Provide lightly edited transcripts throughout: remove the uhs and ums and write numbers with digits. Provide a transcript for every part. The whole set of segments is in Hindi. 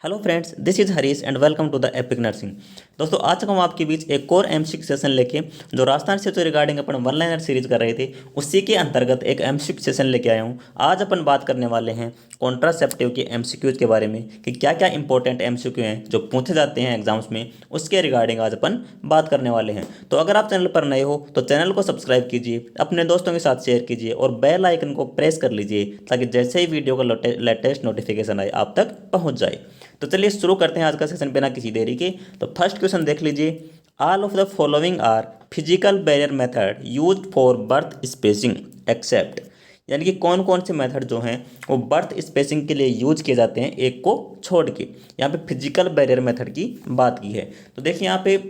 Hello friends, this is Harish and welcome to the epic nursing. दोस्तों, आज हम आपके बीच एक और एमसीक्यू सेशन लेके जो राजस्थान से तो रिगार्डिंग अपन वन लाइनर सीरीज कर रहे थे उसी के अंतर्गत एक एमसीक्यू सेशन लेके आया हूँ। आज अपन बात करने वाले हैं कॉन्ट्रासेप्टिव के एमसीक्यूज के बारे में कि क्या क्या इंपॉर्टेंट एमसीक्यू हैं जो पूछे जाते हैं एग्जाम्स में, उसके रिगार्डिंग आज अपन बात करने वाले हैं। तो अगर आप चैनल पर नए हो तो चैनल को सब्सक्राइब कीजिए, अपने दोस्तों के साथ शेयर कीजिए और बेल आइकन को प्रेस कर लीजिए ताकि जैसे ही वीडियो का लेटेस्ट नोटिफिकेशन आए आप तक पहुँच जाए। तो चलिए शुरू करते हैं आज का सेशन बिना किसी देरी के। तो फर्स्ट क्वेश्चन देख लीजिए। All of the following are physical barrier method used for birth spacing except, यानी कि कौन कौन से मेथड जो हैं वो बर्थ स्पेसिंग के लिए यूज किए जाते हैं एक को छोड़ के। यहाँ पे फिजिकल बैरियर मेथड की बात की है। तो देखिए यहाँ पे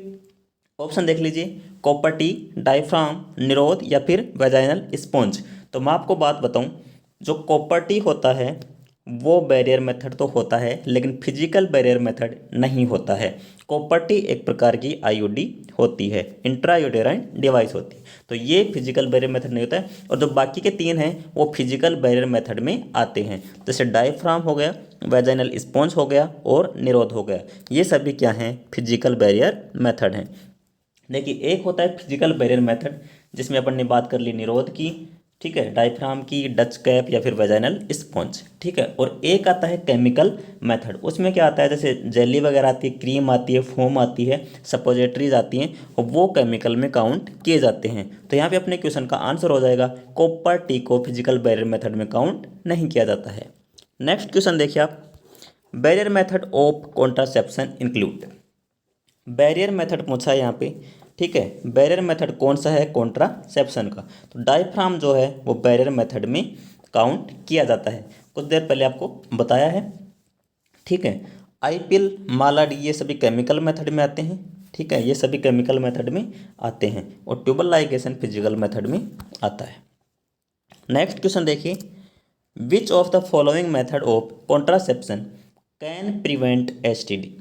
ऑप्शन देख लीजिए, कॉपर टी, डायफ्राम, निरोध या फिर वेजाइनल स्पॉन्ज। तो मैं आपको बात बताऊं, जो कॉपर टी होता है वो बैरियर मेथड तो होता है लेकिन फिजिकल बैरियर मेथड नहीं होता है। कॉपर टी एक प्रकार की आईयूडी होती है, इंट्रायूटेराइन डिवाइस होती है, तो ये फिजिकल बैरियर मेथड नहीं होता है। और जो बाकी के तीन हैं वो फिजिकल बैरियर मेथड में आते हैं, जैसे डायफ्राम हो गया, वेजाइनल स्पॉन्ज हो गया और निरोध हो गया। ये सभी क्या हैं? फिजिकल बैरियर मेथड हैं। देखिए, एक होता है फिजिकल बैरियर मेथड जिसमें अपन ने बात कर ली निरोध की, ठीक है, डायफ्राम की, डच कैप या फिर वेजाइनल स्पॉन्ज, ठीक है। और एक आता है केमिकल मेथड। उसमें क्या आता है, जैसे जेली वगैरह आती है, क्रीम आती है, फोम आती है, सपोजिटरीज आती हैं और वो केमिकल में काउंट किए जाते हैं। तो यहाँ पे अपने क्वेश्चन का आंसर हो जाएगा कॉपर टी को फिजिकल बैरियर मेथड में काउंट नहीं किया जाता है। नेक्स्ट क्वेश्चन देखिए आप, barrier method of contraception include. Barrier method पूछा है यहाँ पे, ठीक है। बैरियर मेथड कौन सा है? कॉन्ट्रासेप्शन का। तो डायफ्राम जो है वो बैरियर मेथड में काउंट किया जाता है, कुछ देर पहले आपको बताया है, ठीक है। आईपिल, माला डी ये सभी केमिकल मेथड में आते हैं, ठीक है, ये सभी केमिकल मेथड में आते हैं। और ट्यूबल लाइगेशन फिजिकल मेथड में आता है। नेक्स्ट क्वेश्चन देखिए, which of the following method of contraception can prevent STD.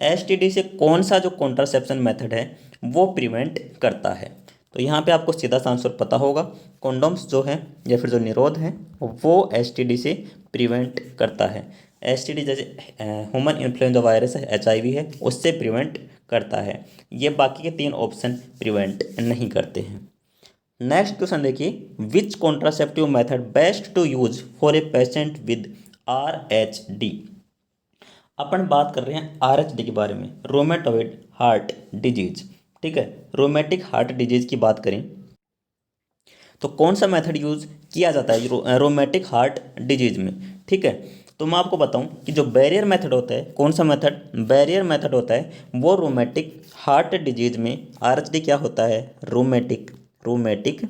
STD से कौन सा जो कॉन्ट्रासेप्शन मेथड है वो प्रिवेंट करता है? तो यहाँ पे आपको सीधा सा आंसर पता होगा, कॉन्डोम्स जो है या फिर जो निरोध है वो एसटीडी से प्रिवेंट करता है। एसटीडी जैसे ह्यूमन इन्फ्लुएंजा वायरस है, एचआईवी है, उससे प्रिवेंट करता है। ये बाकी के तीन ऑप्शन प्रिवेंट नहीं करते हैं। नेक्स्ट क्वेश्चन देखिए, which contraceptive method best to use for a patient with RHD. अपन बात कर रहे हैं आरएचडी के बारे में, रोमेटॉइड हार्ट डिजीज, ठीक है। रोमेटिक हार्ट डिजीज की बात करें तो कौन सा मेथड यूज किया जाता है रोमेटिक हार्ट डिजीज में, ठीक है। तो मैं आपको बताऊं कि जो बैरियर मेथड होता है, कौन सा मेथड? बैरियर मेथड होता है वो रोमेटिक हार्ट डिजीज में। आरएचडी क्या होता है? रोमेटिक रोमेटिक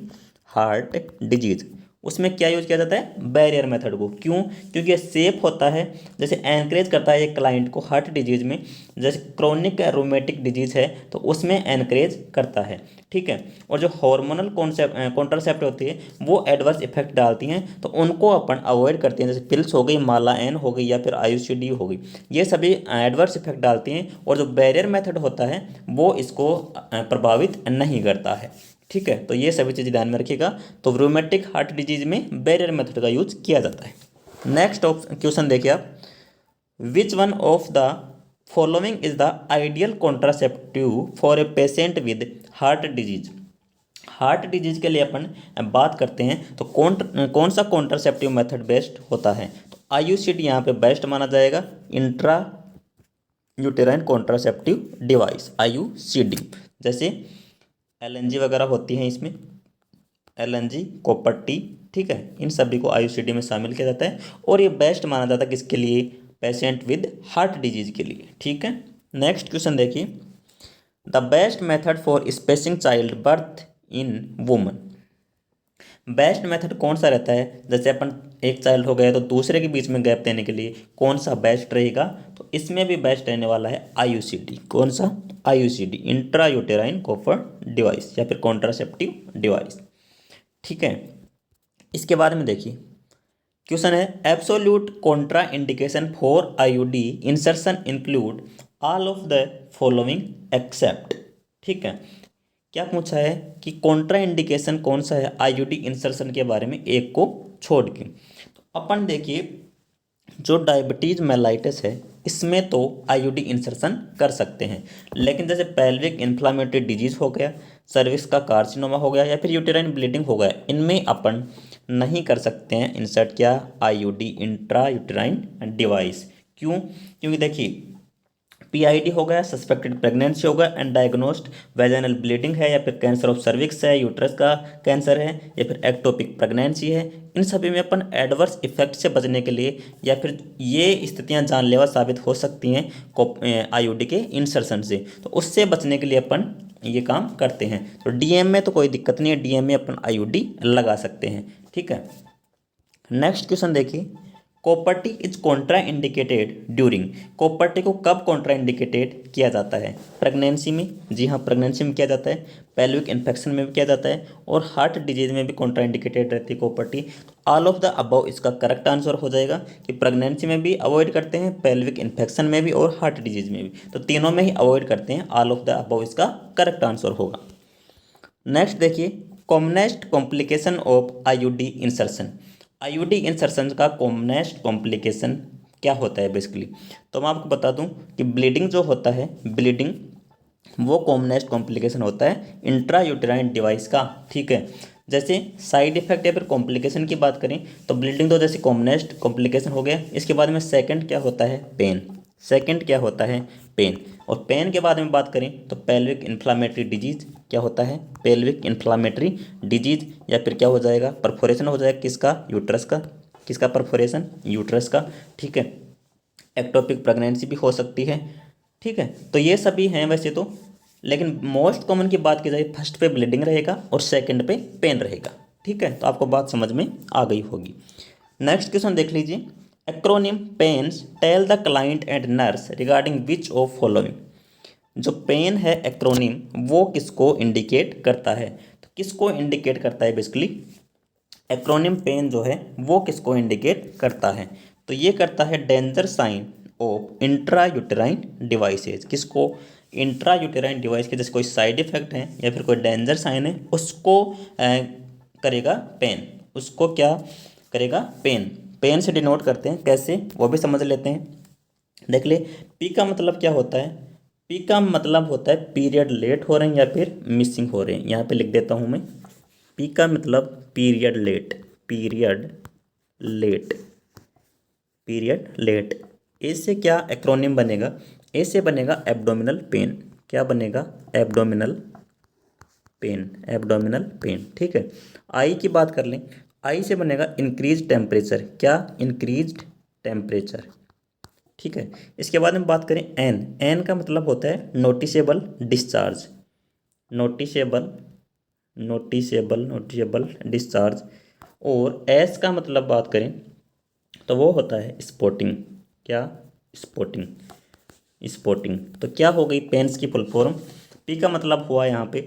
हार्ट डिजीज, उसमें क्या यूज किया जाता है? बैरियर मेथड को। क्यों? क्योंकि ये सेफ होता है, जैसे एनकरेज करता है एक क्लाइंट को हार्ट डिजीज में, जैसे क्रोनिक रोमेटिक डिजीज है तो उसमें एनकरेज करता है, ठीक है। और जो हार्मोनल कॉन्ट्रासेप्ट होती है वो एडवर्स इफेक्ट डालती हैं तो उनको अपन अवॉइड करते हैं, जैसे पिल्स हो गई, माला एन हो गई या फिर आईयूसीडी हो गई, ये सभी एडवर्स इफेक्ट डालती हैं। और जो बैरियर मेथड होता है वो इसको प्रभावित नहीं करता है, ठीक है। तो ये सभी चीज़ ध्यान में रखिएगा। तो रोमेटिक हार्ट डिजीज में बैरियर मेथड का यूज किया जाता है। नेक्स्ट क्वेश्चन देखिए आप, which one of the following is the ideal contraceptive for a patient with heart disease. Heart disease के लिए अपन बात करते हैं तो कौन सा कॉन्ट्रासेप्टिव मेथड बेस्ट होता है? तो आईयूसीडी यहाँ पे बेस्ट माना जाएगा, intra uterine contraceptive device, IUCD. जैसे एलएनजी वगैरह होती हैं इसमें, एलएनजी, कॉपर टी, ठीक है, इन सभी को आईयूसीडी में शामिल किया जाता है। और ये बेस्ट माना जाता है किसके लिए? पेशेंट विद हार्ट डिजीज के लिए, ठीक है। नेक्स्ट क्वेश्चन देखिए, the best method for spacing child birth in woman. Best method कौन सा रहता है? जैसे अपन एक चाइल्ड हो गया तो दूसरे के बीच में गैप देने के लिए कौन सा बेस्ट रहेगा? तो इसमें भी बेस्ट रहने वाला है आईयूसीडी। कौन सा? IUCD, intra uterine copper device या फिर कॉन्ट्रासेप्टिव डिवाइस, ठीक है। इसके बारे में देखिए, क्वेश्चन है absolute Contra indication for IUD insertion include all of the following except, ठीक है। क्या पूछा है कि कॉन्ट्रा इंडिकेशन कौन सा है आईयूडी इंसर्शन के बारे में एक को छोड़ के। तो अपन देखिए, जो डायबिटीज़ मेलाइटिस है इसमें तो आईयूडी इंसर्शन कर सकते हैं, लेकिन जैसे पेल्विक इन्फ्लामेटरी डिजीज़ हो गया, सर्विक्स का कार्सिनोमा हो गया या फिर यूटेराइन ब्लीडिंग हो गया, इनमें अपन नहीं कर सकते हैं इंसर्ट क्या, आईयूडी, इंट्रा यूटेराइन डिवाइस। क्यों? क्योंकि देखिए पीआईडी हो गया, सस्पेक्टेड प्रेगनेंसी हो गया, एंड डायग्नोस्ड वेजाइनल ब्लीडिंग है या फिर कैंसर ऑफ सर्विक्स है, यूट्रस का कैंसर है या फिर एक्टोपिक प्रेगनेंसी है, इन सभी में अपन एडवर्स इफेक्ट से बचने के लिए या फिर ये स्थितियां जानलेवा साबित हो सकती हैं आईयूडी के इंसर्शन से, तो उससे बचने के लिए अपन ये काम करते हैं। तो डीएम में तो कोई दिक्कत नहीं है, डीएम में अपन आईयूडी लगा सकते हैं। ठीक है, नेक्स्ट क्वेश्चन देखिए, copper T is Contra indicated during, copper T को कब कॉन्ट्रा इंडिकेटेड किया जाता है? प्रेगनेंसी में, जी हाँ प्रेगनेंसी में किया जाता है, पेल्विक इन्फेक्शन में भी किया जाता है, और हार्ट डिजीज में भी कॉन्ट्रा इंडिकेटेड रहती है copper T. All of the above इसका करेक्ट आंसर हो जाएगा कि प्रेगनेंसी में भी अवॉइड करते हैं, पेल्विक इन्फेक्शन में भी और हार्ट डिजीज में भी, तो तीनों में ही अवॉइड करते हैं। ऑल ऑफ द अबव इसका करेक्ट आंसर होगा। नेक्स्ट देखिए, commonest complication of IUD insertion, IUD insertion का कॉमनेस्ट कॉम्प्लिकेशन क्या होता है बेसिकली? तो मैं आपको बता दूं कि ब्लीडिंग जो होता है, ब्लीडिंग वो कॉमनेस्ट कॉम्प्लिकेशन होता है इंट्रा यूटेराइन डिवाइस का। ठीक है, जैसे साइड इफेक्ट या फिर कॉम्प्लिकेशन की बात करें तो ब्लीडिंग तो जैसे कॉमनेस्ट कॉम्प्लिकेशन हो गया, इसके बाद में सेकंड क्या होता है, पेन, सेकंड क्या होता है, पेन, और पेन के बाद में बात करें तो पेल्विक इन्फ्लामेटरी डिजीज क्या होता है, पेल्विक इन्फ्लामेटरी डिजीज, या फिर क्या हो जाएगा, परफोरेशन हो जाएगा, किसका, यूट्रस का, किसका परफोरेशन, यूट्रस का। ठीक है, एक्टोपिक प्रेगनेंसी भी हो सकती है। ठीक है, तो ये सभी हैं वैसे तो, लेकिन मोस्ट कॉमन की बात की जाए फर्स्ट पे ब्लीडिंग रहेगा और सेकंड पे पेन रहेगा। ठीक है, तो आपको बात समझ में आ गई होगी। नेक्स्ट क्वेश्चन देख लीजिए, acronym PAINS tell the client and nurse regarding which of following, जो पेन है एक्रोनिम वो किसको इंडिकेट करता है? तो किसको इंडिकेट करता है बेसिकली, एक्रोनिम पेन जो है वो किसको इंडिकेट करता है? तो ये करता है danger sign of intra uterine devices, किसको, इंट्रा यूटेराइन डिवाइस के जैसे कोई साइड इफेक्ट है या फिर कोई डेंजर साइन है उसको करेगा पेन, उसको क्या करेगा, पेन, पेन से डिनोट करते हैं, कैसे वो भी समझ लेते हैं। देख ले, पी का मतलब क्या होता है, पी का मतलब होता है पीरियड लेट हो रहे हैं या फिर मिसिंग हो रहे हैं, यहाँ पे लिख देता हूँ मैं, पी का मतलब period late, period late, period late. A से क्या एक्रोनिम बनेगा, ए से बनेगा एब्डोमिनल पेन, क्या बनेगा, एब्डोमिनल पेन, एब्डोमिनल पेन। ठीक है, आई की बात कर लें, आई से बनेगा इंक्रीज टेम्परेचर, क्या, इंक्रीज टेम्परेचर। ठीक है, इसके बाद में बात करें एन, एन का मतलब होता है noticeable discharge, noticeable, noticeable, noticeable discharge, और एस का मतलब बात करें तो वो होता है स्पॉटिंग, क्या, स्पॉटिंग, स्पॉटिंग। तो क्या हो गई पेन्स की फुल फॉर्म, पी का मतलब हुआ यहाँ पे,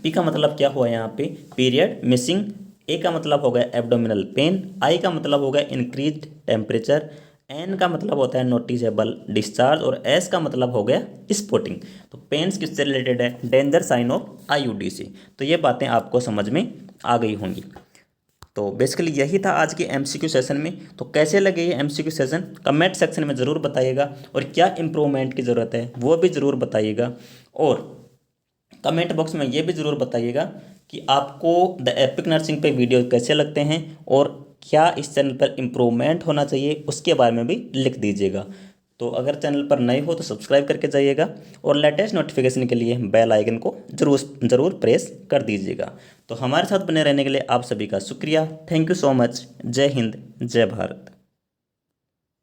पी का मतलब क्या हुआ यहाँ पे, पीरियड मिसिंग, ए का मतलब हो गया एब्डोमिनल पेन, आई का मतलब हो गया इंक्रीज टेम्परेचर, एन का मतलब होता है नोटिसेबल डिस्चार्ज, और एस का मतलब हो गया स्पॉटिंग। तो पेन्स किससे रिलेटेड है, डेंजर साइन ऑफ आईयूडी से। तो ये बातें आपको समझ में आ गई होंगी। तो बेसिकली यही था आज के एमसीक्यू सेशन में। तो कैसे लगे ये एमसीक्यू सेशन कमेंट सेक्शन में ज़रूर बताइएगा, और क्या इम्प्रूवमेंट की ज़रूरत है वो भी ज़रूर बताइएगा, और कमेंट बॉक्स में ये भी ज़रूर बताइएगा कि आपको द एपिक नर्सिंग पे वीडियो कैसे लगते हैं, और क्या इस चैनल पर इम्प्रूवमेंट होना चाहिए उसके बारे में भी लिख दीजिएगा। तो अगर चैनल पर नए हो तो सब्सक्राइब करके जाइएगा, और लेटेस्ट नोटिफिकेशन के लिए बेल आइकन को ज़रूर प्रेस कर दीजिएगा। तो हमारे साथ बने रहने के लिए आप सभी का शुक्रिया। Thank you so much. जय हिंद, जय भारत।